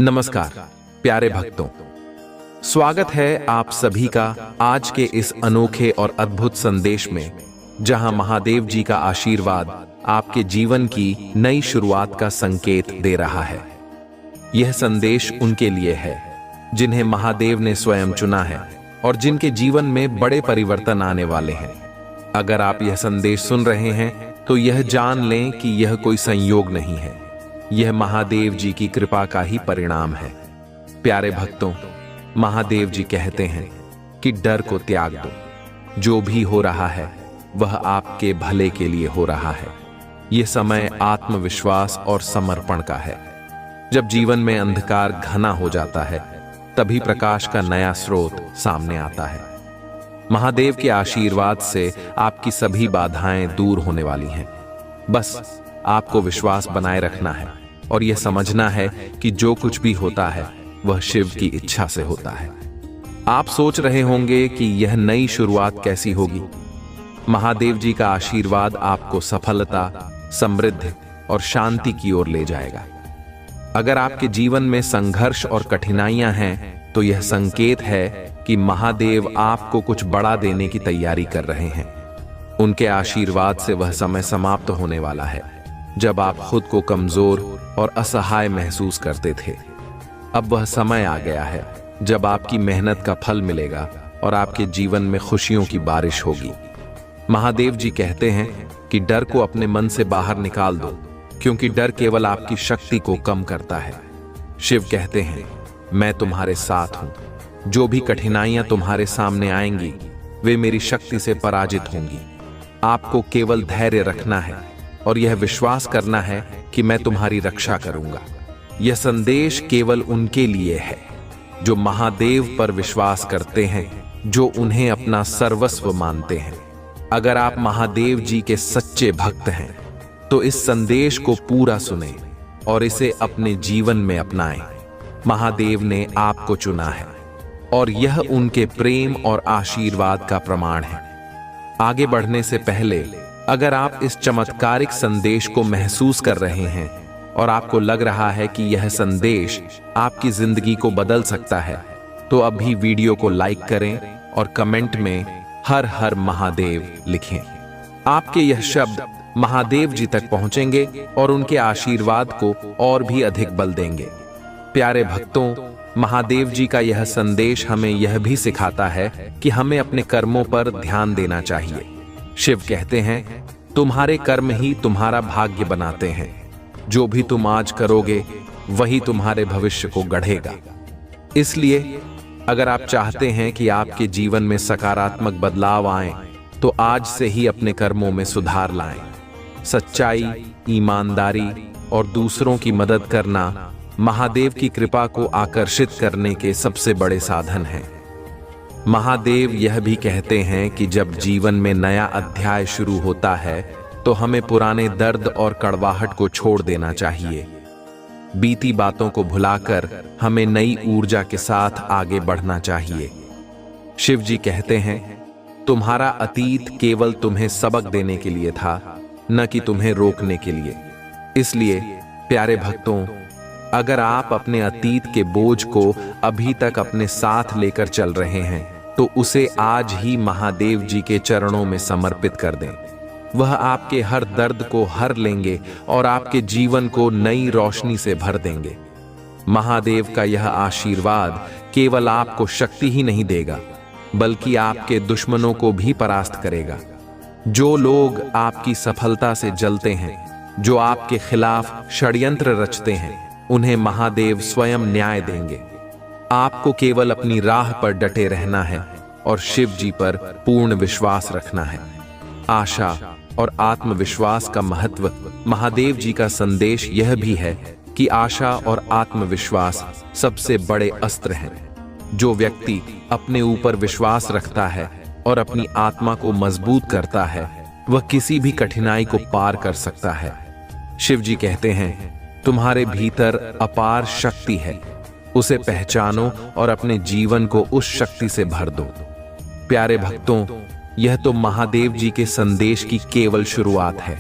नमस्कार प्यारे भक्तों, स्वागत है आप सभी का आज के इस अनोखे और अद्भुत संदेश में, जहां महादेव जी का आशीर्वाद आपके जीवन की नई शुरुआत का संकेत दे रहा है। यह संदेश उनके लिए है जिन्हें महादेव ने स्वयं चुना है और जिनके जीवन में बड़े परिवर्तन आने वाले हैं। अगर आप यह संदेश सुन रहे हैं तो यह जान लें कि यह कोई संयोग नहीं है, यह महादेव जी की कृपा का ही परिणाम है। प्यारे भक्तों, महादेव जी कहते हैं कि डर को त्याग दो। जो भी हो रहा है वह आपके भले के लिए हो रहा है। यह समय आत्मविश्वास और समर्पण का है। जब जीवन में अंधकार घना हो जाता है, तभी प्रकाश का नया स्रोत सामने आता है। महादेव के आशीर्वाद से आपकी सभी बाधाएं दूर होने वाली हैं। बस आपको विश्वास बनाए रखना है और यह समझना है कि जो कुछ भी होता है वह शिव की इच्छा से होता है। आप सोच रहे होंगे कि यह नई शुरुआत कैसी होगी। महादेव जी का आशीर्वाद आपको सफलता, समृद्धि और शांति की ओर ले जाएगा। अगर आपके जीवन में संघर्ष और कठिनाइयां हैं तो यह संकेत है कि महादेव आपको कुछ बड़ा देने की तैयारी कर रहे हैं। उनके आशीर्वाद से वह समय समाप्त होने वाला है जब आप खुद को कमजोर और असहाय महसूस करते थे। अब वह समय आ गया है जब आपकी मेहनत का फल मिलेगा और आपके जीवन में खुशियों की बारिश होगी। महादेव जी कहते हैं कि डर को अपने मन से बाहर निकाल दो, क्योंकि डर केवल आपकी शक्ति को कम करता है। शिव कहते हैं, मैं तुम्हारे साथ हूं। जो भी कठिनाइयां तुम्हारे सामने आएंगी वे मेरी शक्ति से पराजित होंगी। आपको केवल धैर्य रखना है और यह विश्वास करना है कि मैं तुम्हारी रक्षा करूंगा। यह संदेश केवल उनके लिए है जो महादेव पर विश्वास करते हैं, जो उन्हें अपना सर्वस्व मानते हैं। अगर आप महादेव जी के सच्चे भक्त हैं तो इस संदेश को पूरा सुनें और इसे अपने जीवन में अपनाएं। महादेव ने आपको चुना है और यह उनके प्रेम और आशीर्वाद का प्रमाण है। आगे बढ़ने से पहले अगर आप इस चमत्कारिक संदेश को महसूस कर रहे हैं और आपको लग रहा है कि यह संदेश आपकी जिंदगी को बदल सकता है, तो अभी वीडियो को लाइक करें और कमेंट में हर हर महादेव लिखें। आपके यह शब्द महादेव जी तक पहुंचेंगे और उनके आशीर्वाद को और भी अधिक बल देंगे। प्यारे भक्तों, महादेव जी का यह संदेश हमें यह भी सिखाता है कि हमें अपने कर्मों पर ध्यान देना चाहिए। शिव कहते हैं, तुम्हारे कर्म ही तुम्हारा भाग्य बनाते हैं। जो भी तुम आज करोगे वही तुम्हारे भविष्य को गढ़ेगा। इसलिए अगर आप चाहते हैं कि आपके जीवन में सकारात्मक बदलाव आए तो आज से ही अपने कर्मों में सुधार लाएं। सच्चाई, ईमानदारी और दूसरों की मदद करना महादेव की कृपा को आकर्षित करने के सबसे बड़े साधन हैं। महादेव यह भी कहते हैं कि जब जीवन में नया अध्याय शुरू होता है तो हमें पुराने दर्द और कड़वाहट को छोड़ देना चाहिए। बीती बातों को भुलाकर हमें नई ऊर्जा के साथ आगे बढ़ना चाहिए। शिव जी कहते हैं, तुम्हारा अतीत केवल तुम्हें सबक देने के लिए था, न कि तुम्हें रोकने के लिए। इसलिए प्यारे भक्तों, अगर आप अपने अतीत के बोझ को अभी तक अपने साथ लेकर चल रहे हैं तो उसे आज ही महादेव जी के चरणों में समर्पित कर दें। वह आपके हर दर्द को हर लेंगे और आपके जीवन को नई रोशनी से भर देंगे। महादेव का यह आशीर्वाद केवल आपको शक्ति ही नहीं देगा, बल्कि आपके दुश्मनों को भी परास्त करेगा। जो लोग आपकी सफलता से जलते हैं, जो आपके खिलाफ षड्यंत्र रचते हैं, उन्हें महादेव स्वयं न्याय देंगे। आपको केवल अपनी राह पर डटे रहना है और शिव जी पर पूर्ण विश्वास रखना है। आशा और आत्मविश्वास का महत्व। महादेव जी का संदेश यह भी है कि आशा और आत्मविश्वास सबसे बड़े अस्त्र हैं। जो व्यक्ति अपने ऊपर विश्वास रखता है और अपनी आत्मा को मजबूत करता है, वह किसी भी कठिनाई को पार कर सकता है। शिव जी कहते हैं, तुम्हारे भीतर अपार शक्ति है, उसे पहचानो और अपने जीवन को उस शक्ति से भर दो। प्यारे भक्तों, यह तो महादेव जी के संदेश की केवल शुरुआत है।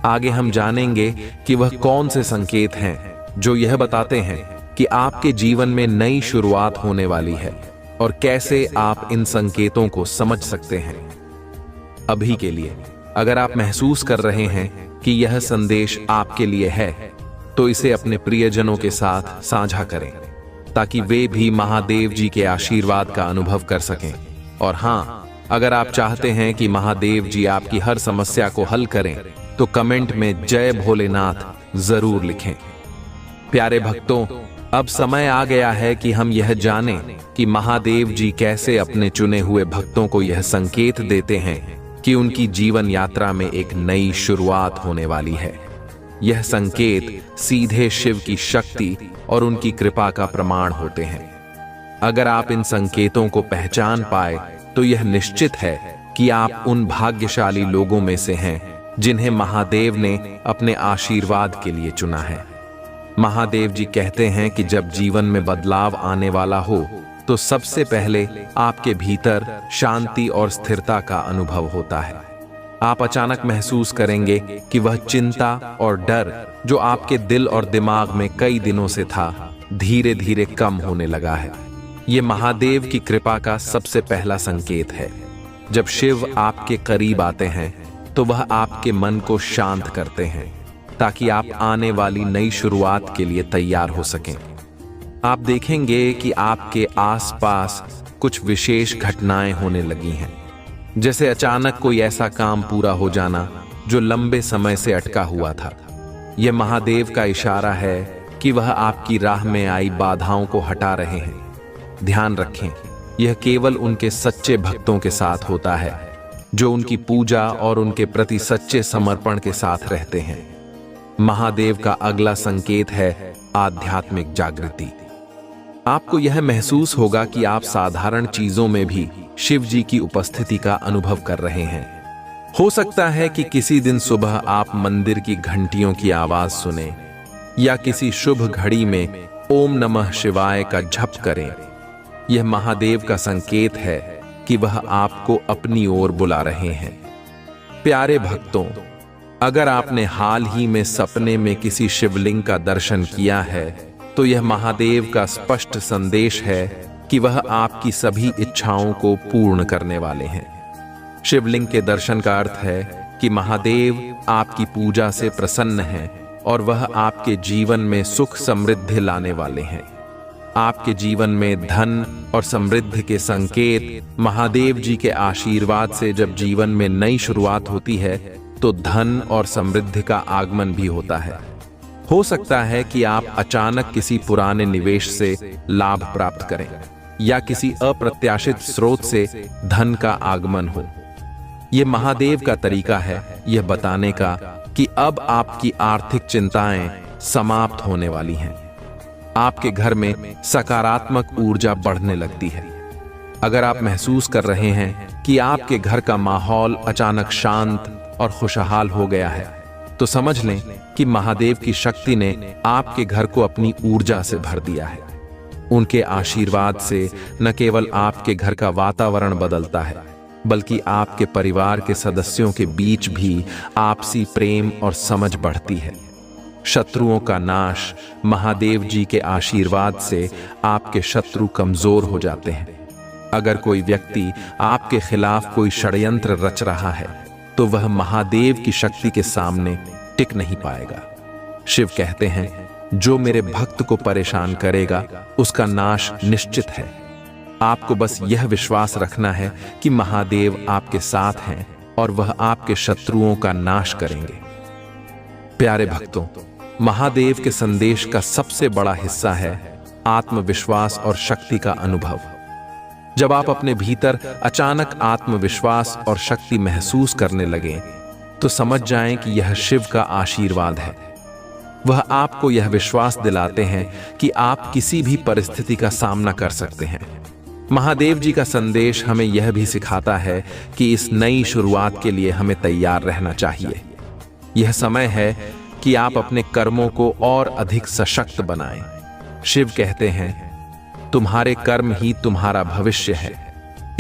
आगे हम जानेंगे कि वह कौन से संकेत हैं जो यह बताते हैं कि आपके जीवन में नई शुरुआत होने वाली है और कैसे आप इन संकेतों को समझ सकते हैं। अभी के लिए अगर आप महसूस कर रहे हैं कि यह संदेश आपके लिए है, तो इसे अपने प्रियजनों के साथ साझा करें ताकि वे भी महादेव जी के आशीर्वाद का अनुभव कर सकें। और हां, अगर आप चाहते हैं कि महादेव जी आपकी हर समस्या को हल करें, तो कमेंट में जय भोलेनाथ जरूर लिखें। प्यारे भक्तों, अब समय आ गया है कि हम यह जानें कि महादेव जी कैसे अपने चुने हुए भक्तों को यह संकेत देते हैं कि उनकी जीवन यात्रा में एक नई शुरुआत होने वाली है। यह संकेत सीधे शिव की शक्ति और उनकी कृपा का प्रमाण होते हैं। अगर आप इन संकेतों को पहचान पाए, तो यह निश्चित है कि आप उन भाग्यशाली लोगों में से हैं जिन्हें महादेव ने अपने आशीर्वाद के लिए चुना है। महादेव जी कहते हैं कि जब जीवन में बदलाव आने वाला हो, तो सबसे पहले आपके भीतर शांति और स्थिरता का अनुभव होता है। आप अचानक महसूस करेंगे कि वह चिंता और डर जो आपके दिल और दिमाग में कई दिनों से था, धीरे धीरे कम होने लगा है। ये महादेव की कृपा का सबसे पहला संकेत है। जब शिव आपके करीब आते हैं, तो वह आपके मन को शांत करते हैं ताकि आप आने वाली नई शुरुआत के लिए तैयार हो सकें। आप देखेंगे कि आपके आसपास कुछ विशेष घटनाएं होने लगी हैं, जैसे अचानक कोई ऐसा काम पूरा हो जाना जो लंबे समय से अटका हुआ था। यह महादेव का इशारा है कि वह आपकी राह में आई बाधाओं को हटा रहे हैं। ध्यान रखें, यह केवल उनके सच्चे भक्तों के साथ होता है जो उनकी पूजा और उनके प्रति सच्चे समर्पण के साथ रहते हैं। महादेव का अगला संकेत है आध्यात्मिक जागृति। आपको यह महसूस होगा कि आप साधारण चीजों में भी शिव जी की उपस्थिति का अनुभव कर रहे हैं। हो सकता है कि किसी दिन सुबह आप मंदिर की घंटियों की आवाज सुने या किसी शुभ घड़ी में ओम नमः शिवाय का जप करें। यह महादेव का संकेत है कि वह आपको अपनी ओर बुला रहे हैं। प्यारे भक्तों, अगर आपने हाल ही में सपने में किसी शिवलिंग का दर्शन किया है, तो यह महादेव का स्पष्ट संदेश है कि वह आपकी सभी इच्छाओं को पूर्ण करने वाले हैं। शिवलिंग के दर्शन का अर्थ है कि महादेव आपकी पूजा से प्रसन्न हैं और वह आपके जीवन में सुख समृद्धि लाने वाले हैं। आपके जीवन में धन और समृद्धि के संकेत महादेव जी के आशीर्वाद से जब जीवन में नई शुरुआत होती है, तो धन और समृद्धि का आगमन भी होता है। हो सकता है कि आप अचानक किसी पुराने निवेश से लाभ प्राप्त करें या किसी अप्रत्याशित स्रोत से धन का आगमन हो। यह महादेव का तरीका है यह बताने का कि अब आपकी आर्थिक चिंताएं समाप्त होने वाली हैं। आपके घर में सकारात्मक ऊर्जा बढ़ने लगती है। अगर आप महसूस कर रहे हैं कि आपके घर का माहौल अचानक शांत और खुशहाल हो गया है, तो समझ लें कि महादेव की शक्ति ने आपके घर को अपनी ऊर्जा से भर दिया है। उनके आशीर्वाद से न केवल आपके घर का वातावरण बदलता है, बल्कि आपके परिवार के सदस्यों के बीच भी आपसी प्रेम और समझ बढ़ती है। शत्रुओं का नाश, महादेव जी के आशीर्वाद से आपके शत्रु कमजोर हो जाते हैं। अगर कोई व्यक्ति आपके खिलाफ कोई षड्यंत्र रच रहा है, तो वह महादेव की शक्ति के सामने टिक नहीं पाएगा। शिव कहते हैं, जो मेरे भक्त को परेशान करेगा उसका नाश निश्चित है। आपको बस यह विश्वास रखना है कि महादेव आपके साथ हैं और वह आपके शत्रुओं का नाश करेंगे। प्यारे भक्तों, महादेव के संदेश का सबसे बड़ा हिस्सा है आत्मविश्वास और शक्ति का अनुभव। जब आप अपने भीतर अचानक आत्मविश्वास और शक्ति महसूस करने लगें, तो समझ जाएं कि यह शिव का आशीर्वाद है। वह आपको यह विश्वास दिलाते हैं कि आप किसी भी परिस्थिति का सामना कर सकते हैं। महादेव जी का संदेश हमें यह भी सिखाता है कि इस नई शुरुआत के लिए हमें तैयार रहना चाहिए। यह समय है कि आप अपने कर्मों को और अधिक सशक्त बनाएं। शिव कहते हैं, तुम्हारे कर्म ही तुम्हारा भविष्य है,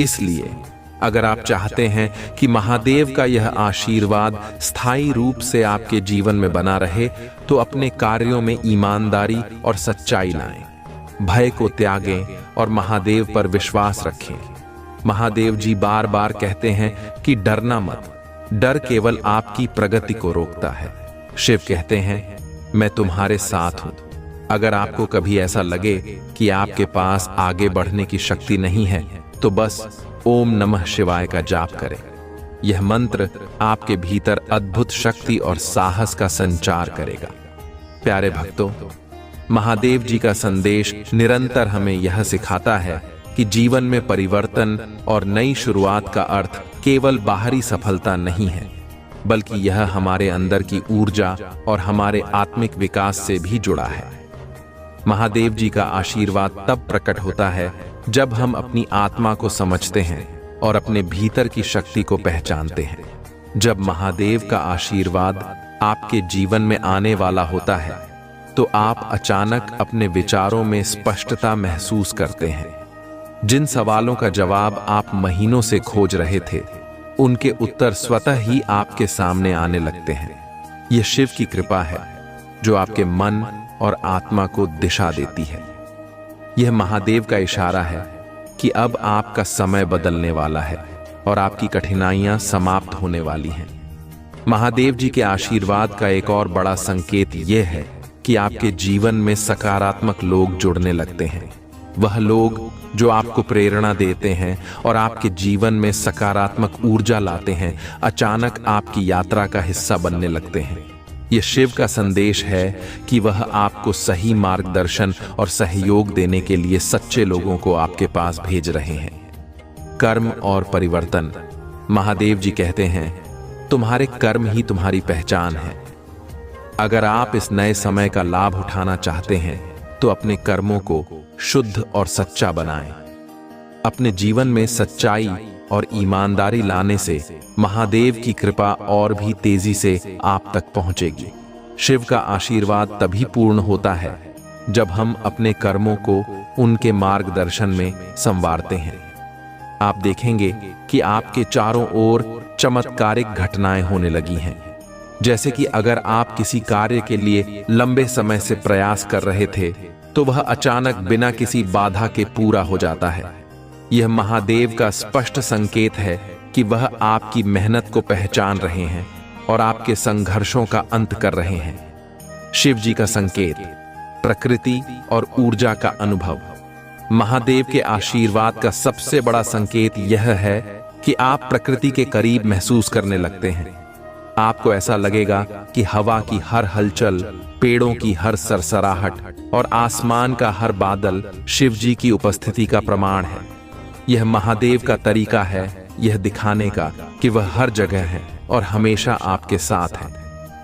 इसलिए अगर आप चाहते हैं कि महादेव का यह आशीर्वाद स्थायी रूप से आपके जीवन में बना रहे, तो अपने कार्यों में ईमानदारी और सच्चाई लाएं। भय को त्यागें और महादेव पर विश्वास रखें। महादेव जी बार बार कहते हैं कि डरना मत, डर केवल आपकी प्रगति को रोकता है। शिव कहते हैं, मैं तुम्हारे साथ हूं। अगर आपको कभी ऐसा लगे कि आपके पास आगे बढ़ने की शक्ति नहीं है, तो बस ओम नमः शिवाय का जाप करें। यह मंत्र आपके भीतर अद्भुत शक्ति और साहस का संचार करेगा। प्यारे भक्तों, महादेव जी का संदेश निरंतर हमें यह सिखाता है कि जीवन में परिवर्तन और नई शुरुआत का अर्थ केवल बाहरी सफलता नहीं है, बल्कि यह हमारे अंदर की ऊर्जा और हमारे आत्मिक विकास से भी जुड़ा है। महादेव जी का आशीर्वाद तब प्रकट होता है जब हम अपनी आत्मा को समझते हैं और अपने भीतर की शक्ति को पहचानते हैं। जब महादेव का आशीर्वाद आपके जीवन में आने वाला होता है, तो आप अचानक अपने विचारों में स्पष्टता महसूस करते हैं। जिन सवालों का जवाब आप महीनों से खोज रहे थे, उनके उत्तर स्वतः ही आपके सामने आने लगते हैं। यह शिव की कृपा है जो आपके मन और आत्मा को दिशा देती है। यह महादेव का इशारा है कि अब आपका समय बदलने वाला है और आपकी कठिनाइयां समाप्त होने वाली हैं। महादेव जी के आशीर्वाद का एक और बड़ा संकेत यह है कि आपके जीवन में सकारात्मक लोग जुड़ने लगते हैं। वह लोग जो आपको प्रेरणा देते हैं और आपके जीवन में सकारात्मक ऊर्जा लाते हैं, अचानक आपकी यात्रा का हिस्सा बनने लगते हैं। यह शिव का संदेश है कि वह आपको सही मार्गदर्शन और सहयोग देने के लिए सच्चे लोगों को आपके पास भेज रहे हैं। कर्म और परिवर्तन। महादेव जी कहते हैं, तुम्हारे कर्म ही तुम्हारी पहचान है। अगर आप इस नए समय का लाभ उठाना चाहते हैं, तो अपने कर्मों को शुद्ध और सच्चा बनाएं। अपने जीवन में सच्चाई और ईमानदारी लाने से महादेव की कृपा और भी तेजी से आप तक पहुंचेगी। शिव का आशीर्वाद तभी पूर्ण होता है जब हम अपने कर्मों को उनके मार्गदर्शन में संवारते हैं। आप देखेंगे कि आपके चारों ओर चमत्कारिक घटनाएं होने लगी हैं। जैसे कि अगर आप किसी कार्य के लिए लंबे समय से प्रयास कर रहे थे, तो वह अचानक बिना किसी बाधा के पूरा हो जाता है। यह महादेव का स्पष्ट संकेत है कि वह आपकी मेहनत को पहचान रहे हैं और आपके संघर्षों का अंत कर रहे हैं। शिव जी का संकेत, प्रकृति और ऊर्जा का अनुभव। महादेव के आशीर्वाद का सबसे बड़ा संकेत यह है कि आप प्रकृति के करीब महसूस करने लगते हैं। आपको ऐसा लगेगा कि हवा की हर हलचल, पेड़ों की हर सरसराहट और आसमान का हर बादल शिव जी की उपस्थिति का प्रमाण है। यह महादेव का तरीका है यह दिखाने का कि वह हर जगह है और हमेशा आपके साथ है।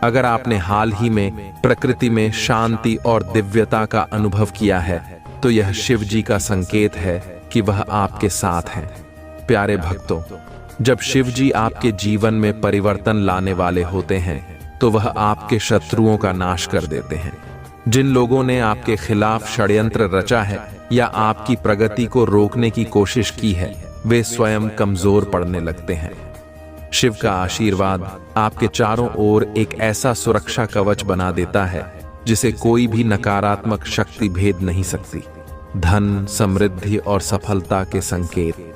अगर आपने हाल ही में प्रकृति में शांति और दिव्यता का अनुभव किया है, तो यह शिव जी का संकेत है कि वह आपके साथ हैं। प्यारे भक्तों, जब शिव जी आपके जीवन में परिवर्तन लाने वाले होते हैं, तो वह आपके शत्रुओं का नाश कर देते हैं। जिन लोगों ने आपके खिलाफ षड्यंत्र रचा है या आपकी प्रगति को रोकने की कोशिश की है, वे स्वयं कमजोर पड़ने लगते हैं। शिव का आशीर्वाद आपके चारों ओर एक ऐसा सुरक्षा कवच बना देता है जिसे कोई भी नकारात्मक शक्ति भेद नहीं सकती। धन, समृद्धि और सफलता के संकेत।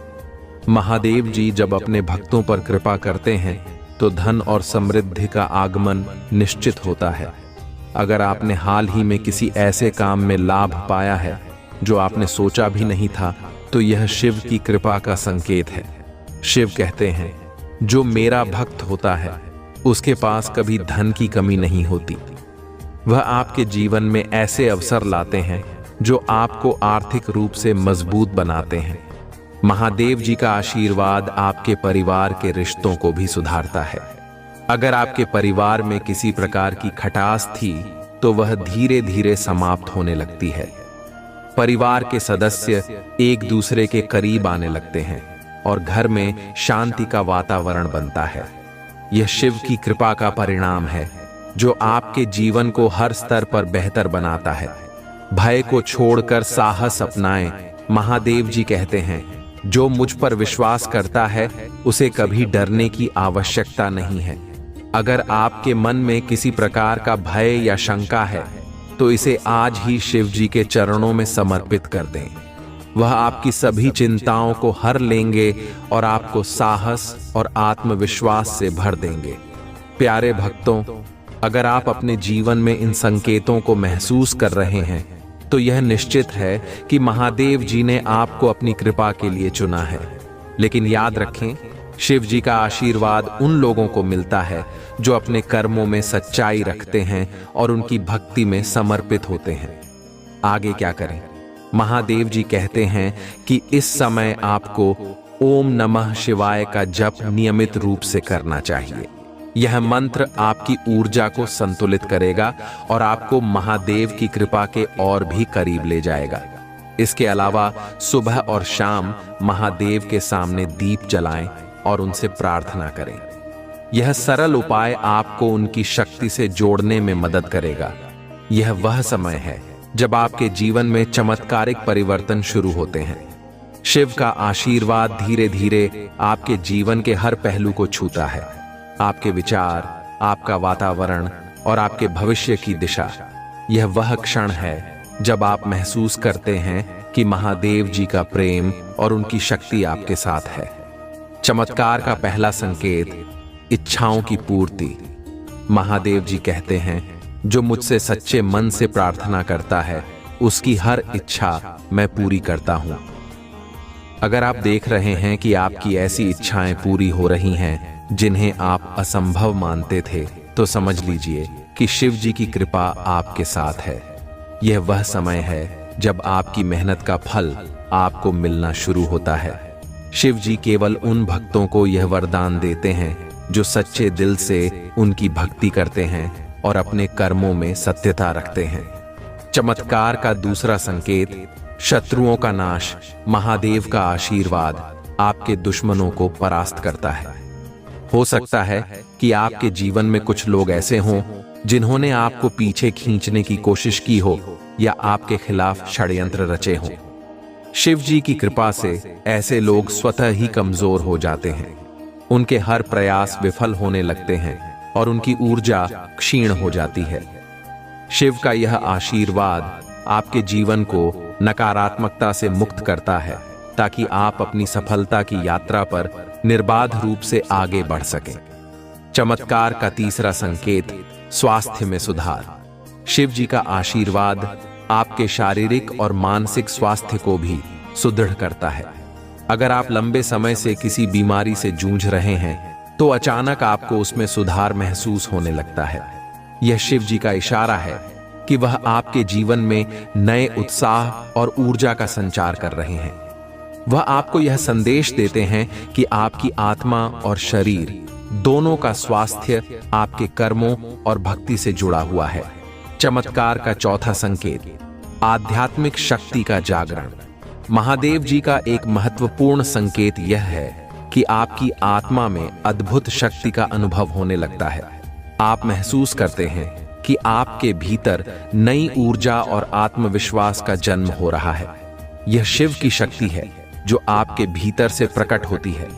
महादेव जी जब अपने भक्तों पर कृपा करते हैं, तो धन और समृद्धि का आगमन निश्चित होता है। अगर आपने हाल ही में किसी ऐसे काम में लाभ पाया है जो आपने सोचा भी नहीं था, तो यह शिव की कृपा का संकेत है। शिव कहते हैं, जो मेरा भक्त होता है उसके पास कभी धन की कमी नहीं होती। वह आपके जीवन में ऐसे अवसर लाते हैं जो आपको आर्थिक रूप से मजबूत बनाते हैं। महादेव जी का आशीर्वाद आपके परिवार के रिश्तों को भी सुधारता है। अगर आपके परिवार में किसी प्रकार की खटास थी, तो वह धीरे धीरे समाप्त होने लगती है। परिवार के सदस्य एक दूसरे के करीब आने लगते हैं और घर में शांति का वातावरण बनता है। यह शिव की कृपा का परिणाम है जो आपके जीवन को हर स्तर पर बेहतर बनाता है। भय को छोड़कर साहस अपनाएं। महादेव जी कहते हैं, जो मुझ पर विश्वास करता है उसे कभी डरने की आवश्यकता नहीं है। अगर आपके मन में किसी प्रकार का भय या शंका है तो इसे आज ही शिव जी के चरणों में समर्पित कर दें। वह आपकी सभी चिंताओं को हर लेंगे और आपको साहस और आत्मविश्वास से भर देंगे। प्यारे भक्तों, अगर आप अपने जीवन में इन संकेतों को महसूस कर रहे हैं तो यह निश्चित है कि महादेव जी ने आपको अपनी कृपा के लिए चुना है। लेकिन याद रखें, शिव जी का आशीर्वाद उन लोगों को मिलता है जो अपने कर्मों में सच्चाई रखते हैं और उनकी भक्ति में समर्पित होते हैं। आगे क्या करें? महादेव जी कहते हैं कि इस समय आपको ओम नमः शिवाय का जप नियमित रूप से करना चाहिए। यह मंत्र आपकी ऊर्जा को संतुलित करेगा और आपको महादेव की कृपा के और भी करीब ले जाएगा। इसके अलावा सुबह और शाम महादेव के सामने दीप जलाएं और उनसे प्रार्थना करें। यह सरल उपाय आपको उनकी शक्ति से जोड़ने में मदद करेगा। यह वह समय है जब आपके जीवन में चमत्कारिक परिवर्तन शुरू होते हैं। शिव का आशीर्वाद धीरे धीरे आपके जीवन के हर पहलू को छूता है। आपके विचार, आपका वातावरण और आपके भविष्य की दिशा। यह वह क्षण है जब आप महसूस करते हैं कि महादेव जी का प्रेम और उनकी शक्ति आपके साथ है। चमत्कार का पहला संकेत, इच्छाओं की पूर्ति। महादेव जी कहते हैं, जो मुझसे सच्चे मन से प्रार्थना करता है उसकी हर इच्छा मैं पूरी करता हूं। अगर आप देख रहे हैं कि आपकी ऐसी इच्छाएं पूरी हो रही हैं जिन्हें आप असंभव मानते थे, तो समझ लीजिए कि शिव जी की कृपा आपके साथ है। यह वह समय है जब आपकी मेहनत का फल आपको मिलना शुरू होता है। शिव जी केवल उन भक्तों को यह वरदान देते हैं जो सच्चे दिल से उनकी भक्ति करते हैं और अपने कर्मों में सत्यता रखते हैं। चमत्कार का दूसरा संकेत, शत्रुओं का नाश। महादेव का आशीर्वाद आपके दुश्मनों को परास्त करता है। हो सकता है कि आपके जीवन में कुछ लोग ऐसे हों जिन्होंने आपको पीछे खींचने की कोशिश की हो या आपके खिलाफ षड्यंत्र रचे हों। शिव जी की कृपा से ऐसे लोग स्वतः ही कमजोर हो जाते हैं। उनके हर प्रयास विफल होने लगते हैं और उनकी ऊर्जा क्षीण हो जाती है। शिव का यह आशीर्वाद आपके जीवन को नकारात्मकता से मुक्त करता है ताकि आप अपनी सफलता की यात्रा पर निर्बाध रूप से आगे बढ़ सकें। चमत्कार का तीसरा संकेत, स्वास्थ्य में सुधार। शिव जी का आशीर्वाद आपके शारीरिक और मानसिक स्वास्थ्य को भी सुदृढ़ करता है। अगर आप लंबे समय से किसी बीमारी से जूझ रहे हैं तो अचानक आपको उसमें सुधार महसूस होने लगता है। यह शिव जी का इशारा है कि वह आपके जीवन में नए उत्साह और ऊर्जा का संचार कर रहे हैं। वह आपको यह संदेश देते हैं कि आपकी आत्मा और शरीर दोनों का स्वास्थ्य आपके कर्मों और भक्ति से जुड़ा हुआ है। चमत्कार का चौथा संकेत, आध्यात्मिक शक्ति का जागरण। महादेव जी का एक महत्वपूर्ण संकेत यह है कि आपकी आत्मा में अद्भुत शक्ति का अनुभव होने लगता है। आप महसूस करते हैं कि आपके भीतर नई ऊर्जा और आत्मविश्वास का जन्म हो रहा है। यह शिव की शक्ति है जो आपके भीतर से प्रकट होती है।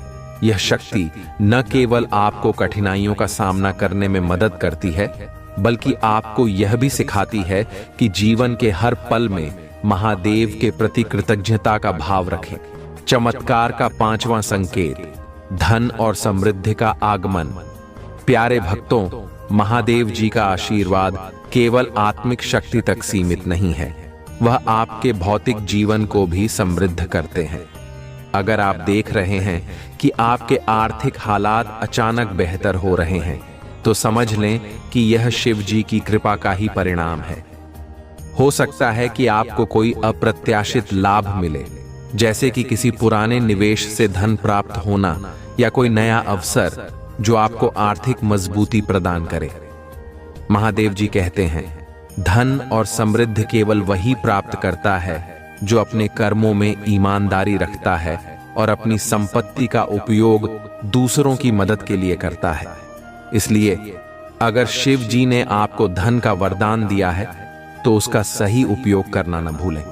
यह शक्ति न केवल आपको कठिनाइयों का सामना करने में मदद करती है, बल्कि आपको यह भी सिखाती है कि जीवन के हर पल में महादेव के प्रति कृतज्ञता का भाव रखें। चमत्कार का पांचवां संकेत, धन और समृद्धि का आगमन। प्यारे भक्तों, महादेव जी का आशीर्वाद केवल आत्मिक शक्ति तक सीमित नहीं है, वह आपके भौतिक जीवन को भी समृद्ध करते हैं। अगर आप देख रहे हैं कि आपके आर्थिक हालात अचानक बेहतर हो रहे हैं, तो समझ लें कि यह शिव जी की कृपा का ही परिणाम है। हो सकता है कि आपको कोई अप्रत्याशित लाभ मिले, जैसे कि किसी पुराने निवेश से धन प्राप्त होना या कोई नया अवसर जो आपको आर्थिक मजबूती प्रदान करे। महादेव जी कहते हैं, धन और समृद्धि केवल वही प्राप्त करता है जो अपने कर्मों में ईमानदारी रखता है और अपनी संपत्ति का उपयोग दूसरों की मदद के लिए करता है। इसलिए अगर शिव जी ने आपको धन का वरदान दिया है तो उसका सही उपयोग करना न भूलें।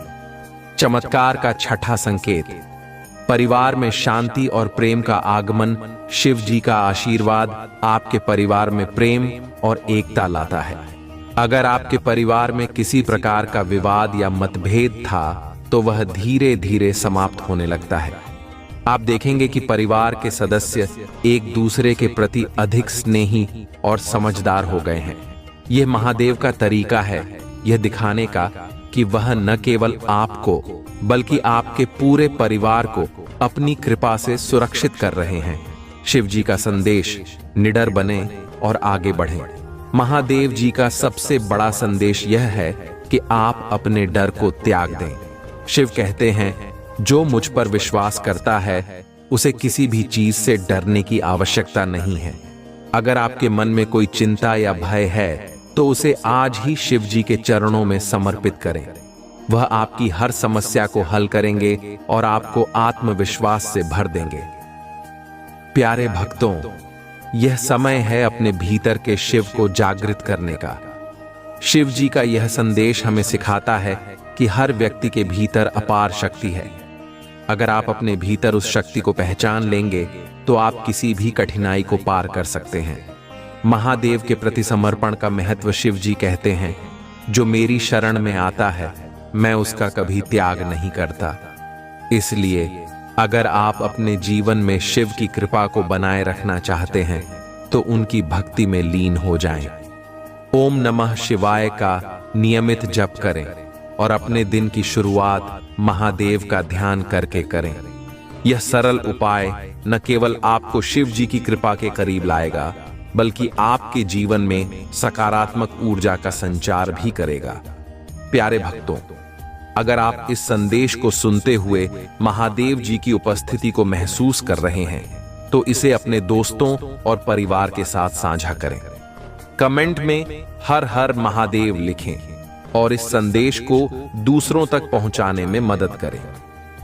चमत्कार का छठा संकेत, परिवार में शांति और प्रेम का आगमन, शिव जी का आशीर्वाद आपके परिवार में प्रेम और एकता लाता है। अगर आपके परिवार में किसी प्रकार का विवाद या मतभेद था तो वह धीरे धीरे समाप्त होने लगता है। आप देखेंगे कि परिवार के सदस्य एक दूसरे के प्रति अधिक स्नेही और समझदार हो गए हैं। यह महादेव का तरीका है यह दिखाने का कि वह न केवल आपको बल्कि आपके पूरे परिवार को अपनी कृपा से सुरक्षित कर रहे हैं। शिव जी का संदेश, निडर बने और आगे बढ़ें। महादेव जी का सबसे बड़ा संदेश यह है कि आप अपने डर को त्याग दें। शिव कहते हैं, जो मुझ पर विश्वास करता है उसे किसी भी चीज से डरने की आवश्यकता नहीं है। अगर आपके मन में कोई चिंता या भय है तो उसे आज ही शिव जी के चरणों में समर्पित करें। वह आपकी हर समस्या को हल करेंगे और आपको आत्मविश्वास से भर देंगे। प्यारे भक्तों, यह समय है अपने भीतर के शिव को जागृत करने का। शिव जी का यह संदेश हमें सिखाता है कि हर व्यक्ति के भीतर अपार शक्ति है। अगर आप अपने भीतर उस शक्ति को पहचान लेंगे तो आप किसी भी कठिनाई को पार कर सकते हैं। महादेव के प्रति समर्पण का महत्व शिव जी कहते हैं, जो मेरी शरण में आता है मैं उसका कभी त्याग नहीं करता। इसलिए अगर आप अपने जीवन में शिव की कृपा को बनाए रखना चाहते हैं तो उनकी भक्ति में लीन हो जाएं। ओम नमः शिवाय का नियमित जप करें और अपने दिन की शुरुआत महादेव का ध्यान करके करें। यह सरल उपाय न केवल आपको शिव जी की कृपा के करीब लाएगा बल्कि आपके जीवन में सकारात्मक ऊर्जा का संचार भी करेगा। प्यारे भक्तों, अगर आप इस संदेश को सुनते हुए महादेव जी की उपस्थिति को महसूस कर रहे हैं तो इसे अपने दोस्तों और परिवार के साथ साझा करें। कमेंट में हर हर महादेव लिखें और इस संदेश को दूसरों तक पहुंचाने में मदद करें।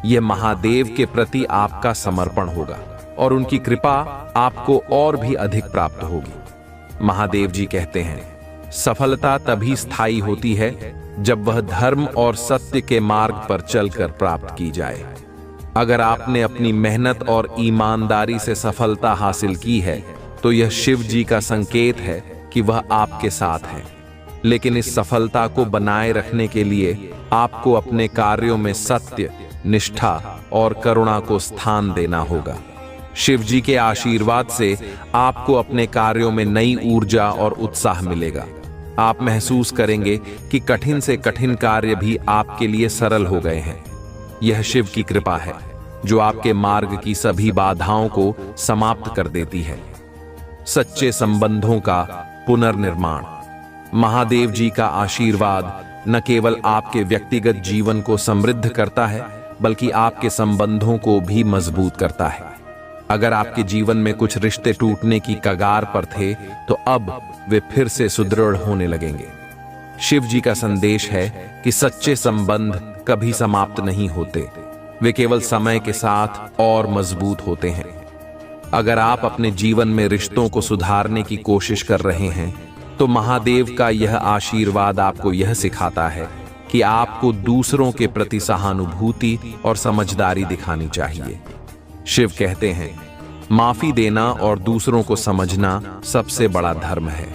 यह महादेव के प्रति आपका समर्पण होगा और उनकी कृपा आपको और भी अधिक प्राप्त होगी। महादेव जी कहते हैं, सफलता तभी स्थायी होती है जब वह धर्म और सत्य के मार्ग पर चलकर प्राप्त की जाए। अगर आपने अपनी मेहनत और ईमानदारी से सफलता हासिल की है तो यह शिव जी का संकेत है कि वह आपके साथ है। लेकिन इस सफलता को बनाए रखने के लिए आपको अपने कार्यों में सत्य, निष्ठा और करुणा को स्थान देना होगा। शिव जी के आशीर्वाद से आपको अपने कार्यों में नई ऊर्जा और उत्साह मिलेगा। आप महसूस करेंगे कि कठिन से कठिन कार्य भी आपके लिए सरल हो गए हैं। यह शिव की कृपा है जो आपके मार्ग की सभी बाधाओं को समाप्त कर देती है। सच्चे संबंधों का पुनर्निर्माण। महादेव जी का आशीर्वाद न केवल आपके व्यक्तिगत जीवन को समृद्ध करता है बल्कि आपके संबंधों को भी मजबूत करता है। अगर आपके जीवन में कुछ रिश्ते टूटने की कगार पर थे तो अब वे फिर से सुदृढ़ होने लगेंगे। शिव जी का संदेश है कि सच्चे संबंध कभी समाप्त नहीं होते, वे केवल समय के साथ और मजबूत होते हैं। अगर आप अपने जीवन में रिश्तों को सुधारने की कोशिश कर रहे हैं तो महादेव का यह आशीर्वाद आपको यह सिखाता है कि आपको दूसरों के प्रति सहानुभूति और समझदारी दिखानी चाहिए। शिव कहते हैं, माफी देना और दूसरों को समझना सबसे बड़ा धर्म है।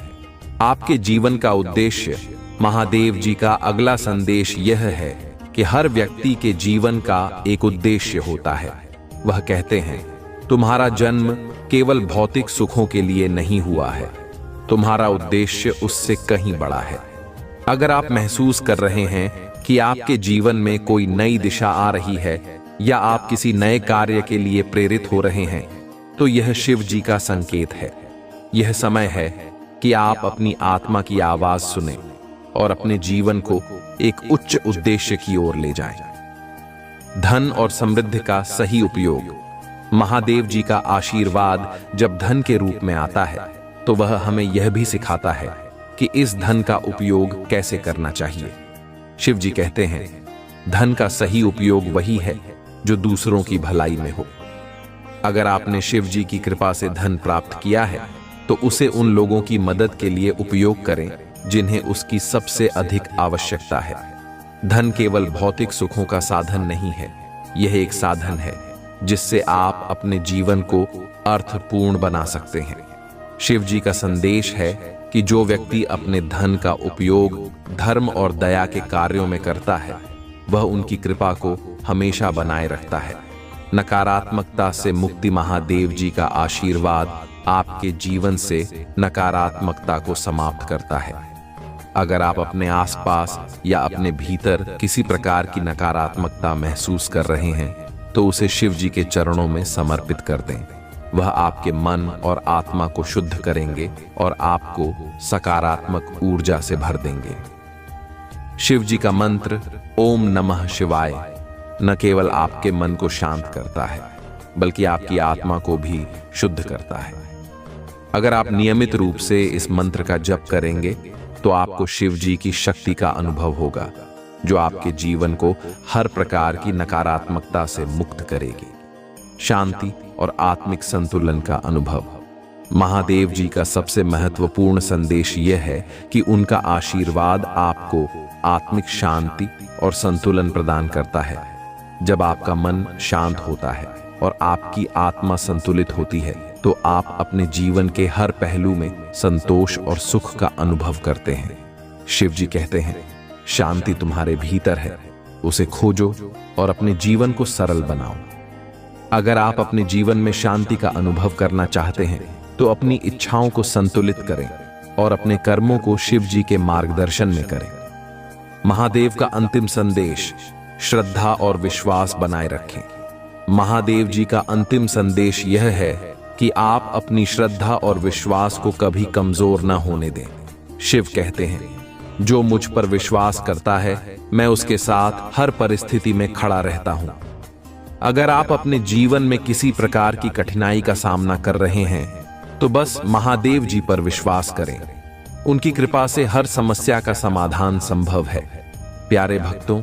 आपके जीवन का उद्देश्य। महादेव जी का अगला संदेश यह है कि हर व्यक्ति के जीवन का एक उद्देश्य होता है। वह कहते हैं, तुम्हारा जन्म केवल भौतिक सुखों के लिए नहीं हुआ है, तुम्हारा उद्देश्य उससे कहीं बड़ा है। अगर आप महसूस कर रहे हैं कि आपके जीवन में कोई नई दिशा आ रही है या आप किसी नए कार्य के लिए प्रेरित हो रहे हैं तो यह शिव जी का संकेत है। यह समय है कि आप अपनी आत्मा की आवाज सुनें और अपने जीवन को एक उच्च उद्देश्य की ओर ले जाएं। धन और समृद्धि का सही उपयोग। महादेव जी का आशीर्वाद जब धन के रूप में आता है तो वह हमें यह भी सिखाता है कि इस धन का उपयोग कैसे करना चाहिए। शिव जी कहते हैं, धन का सही उपयोग वही है जो दूसरों की भलाई में हो। अगर आपने शिव जी की कृपा से धन प्राप्त किया है तो उसे उन लोगों की मदद के लिए उपयोग करें जिन्हें उसकी सबसे अधिक आवश्यकता है। धन केवल भौतिक सुखों का साधन नहीं है, यह एक साधन है जिससे आप अपने जीवन को अर्थपूर्ण बना सकते हैं। शिव जी का संदेश है कि जो व्यक्ति अपने धन का उपयोग धर्म और दया के कार्यों में करता है, वह उनकी कृपा को हमेशा बनाए रखता है। नकारात्मकता से मुक्ति। महादेव जी का आशीर्वाद आपके जीवन से नकारात्मकता को समाप्त करता है। अगर आप अपने आसपास या अपने भीतर किसी प्रकार की नकारात्मकता महसूस कर रहे हैं, तो उसे शिव जी के चरणों में समर्पित कर दें। वह आपके मन और आत्मा को शुद्ध करेंगे और आपको सकारात्मक ऊर्जा से भर देंगे। शिव जी का मंत्र ओम नमः शिवाय न केवल आपके मन को शांत करता है, बल्कि आपकी आत्मा को भी शुद्ध करता है। अगर आप नियमित रूप से इस मंत्र का जप करेंगे, तो आपको शिव जी की शक्ति का अनुभव होगा, जो आपके जीवन को हर प्रकार की नकारात्मकता से मुक्त करेगी। शांति और आत्मिक संतुलन का अनुभव। महादेव जी का सबसे महत्वपूर्ण संदेश यह है कि उनका आशीर्वाद आपको आत्मिक शांति और संतुलन प्रदान करता है। जब आपका मन शांत होता है और आपकी आत्मा संतुलित होती है, तो आप अपने जीवन के हर पहलू में संतोष और सुख का अनुभव करते हैं। शिव जी कहते हैं, शांति तुम्हारे भीतर है, उसे खोजो और अपने जीवन को सरल बनाओ। अगर आप अपने जीवन में शांति का अनुभव करना चाहते हैं, तो अपनी इच्छाओं को संतुलित करें और अपने कर्मों को शिव जी के मार्गदर्शन में करें। महादेव का अंतिम संदेश श्रद्धा और विश्वास बनाए रखें। महादेव जी का अंतिम संदेश यह है कि आप अपनी श्रद्धा और विश्वास को कभी कमजोर न होने दें। शिव कहते हैं, जो मुझ पर विश्वास करता है, मैं उसके साथ हर परिस्थिति में खड़ा रहता हूं। अगर आप अपने जीवन में किसी प्रकार की कठिनाई का सामना कर रहे हैं, तो बस महादेव जी पर विश्वास करें। उनकी कृपा से हर समस्या का समाधान संभव है। प्यारे भक्तों,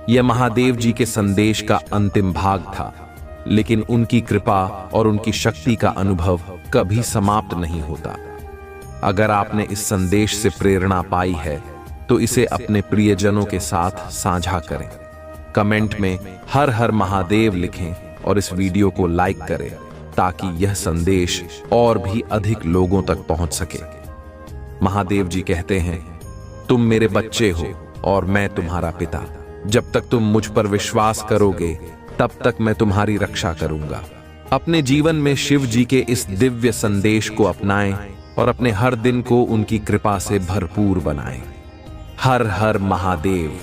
यह महादेव जी के संदेश का अंतिम भाग था, लेकिन उनकी कृपा और उनकी शक्ति का अनुभव कभी समाप्त नहीं होता। अगर आपने इस संदेश से प्रेरणा पाई है, तो इसे अपने प्रियजनों के साथ साझा करें। कमेंट में हर हर महादेव लिखें और इस वीडियो को लाइक करें, ताकि यह संदेश और भी अधिक लोगों तक पहुंच सके। महादेव जी कहते हैं, तुम मेरे बच्चे हो और मैं तुम्हारा पिता। जब तक तुम मुझ पर विश्वास करोगे, तब तक मैं तुम्हारी रक्षा करूंगा। अपने जीवन में शिव जी के इस दिव्य संदेश को अपनाएं और अपने हर दिन को उनकी कृपा से भरपूर बनाएं। हर हर महादेव।